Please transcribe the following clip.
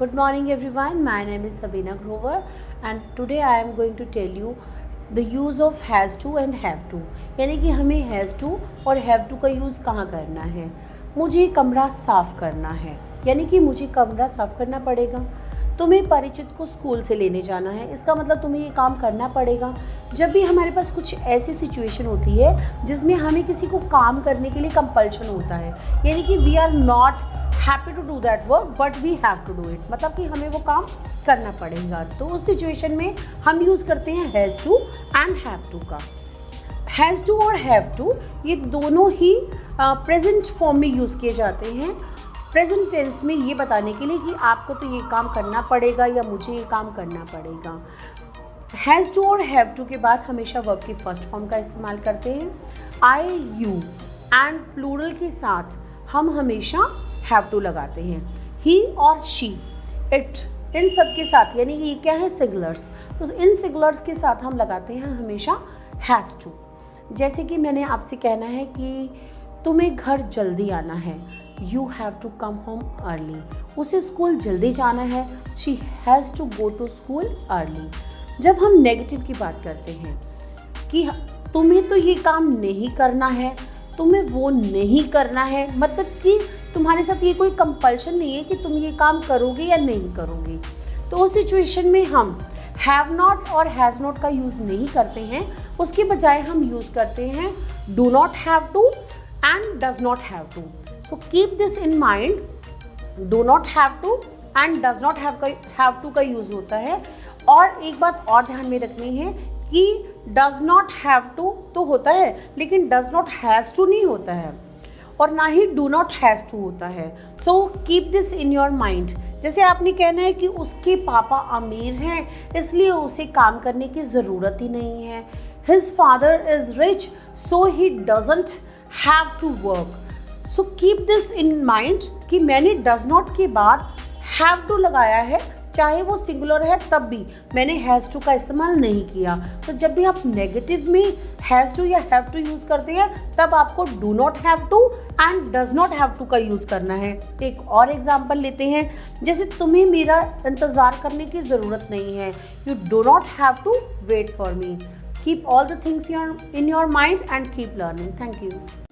Good morning everyone, my name is Sabina Grover and today I am going to tell you the use of has to and have to, यानी कि हमें has to और have to का use कहाँ करना है। मुझे कमरा साफ़ करना है, यानी कि मुझे कमरा साफ़ करना पड़ेगा। तुम्हें परिचित को स्कूल से लेने जाना है, इसका मतलब तुम्हें ये काम करना पड़ेगा। जब भी हमारे पास कुछ ऐसी सिचुएशन होती है जिसमें हमें किसी को काम करने के लिए कंपल्शन होता है, यानी कि we are not happy to do that work but we have to do it, मतलब कि हमें वो काम करना पड़ेगा। तो उस सिचुएशन में हम यूज़ करते हैं has to and have to का। हैज़ टू और हैव टू ये दोनों ही प्रेजेंट फॉर्म में यूज़ किए जाते हैं, प्रेजेंट टेंस में ये बताने के लिए कि आपको तो ये काम करना पड़ेगा या मुझे ये काम करना पड़ेगा। हैज़ टू और हैव टू के बाद हमेशा वर्ब की फर्स्ट फॉर्म का इस्तेमाल करते हैं। आई, यू एंड प्लूरल के साथ हम हमेशा हैव टू लगाते हैं। ही और शी, इट, इन सब के साथ, यानी कि ये क्या है, सिंगुलर्स, तो इन सिंगुलर्स के साथ हम लगाते हैं हमेशा हैज़ टू। जैसे कि मैंने आपसे कहना है कि तुम्हें घर जल्दी आना है, you have to come home early. उसे स्कूल जल्दी जाना है, she has to go to school early. जब हम नेगेटिव की बात करते हैं कि तुम्हें तो ये काम नहीं करना है, तुम्हें वो नहीं करना है, मतलब कि तुम्हारे साथ ये कोई कंपल्शन नहीं है कि तुम ये काम करोगे या नहीं करोगे, तो उस सिचुएशन में हम हैव नॉट और हैज़ नॉट का यूज़ नहीं करते हैं। उसके बजाय हम यूज़ करते हैं do not have to and does not have to. So keep this in mind, do not have to and does not have to का यूज़ होता है। और एक बात और ध्यान में रखनी है कि डज नॉट हैव टू तो होता है, लेकिन डज नॉट हैज़ टू नहीं होता है और ना ही डू नॉट हैज़ टू होता है। So keep this in your mind. जैसे आपने कहना है कि उसके पापा अमीर हैं, इसलिए उसे काम करने की ज़रूरत ही नहीं है। His father is rich so he doesn't have to work. So keep this in mind कि मैंने डज नॉट के बाद हैव टू लगाया है, चाहे वो सिंगुलर है तब भी मैंने हैज़ टू का इस्तेमाल नहीं किया। तो जब भी आप नेगेटिव में हैज़ टू या हैव टू यूज़ करते हैं तब आपको do not have to and does not have to का यूज़ करना है। एक और एग्जांपल लेते हैं, जैसे तुम्हें मेरा इंतज़ार करने की ज़रूरत नहीं है, you do not have to wait for me. Keep all the things in your mind and keep learning. Thank you.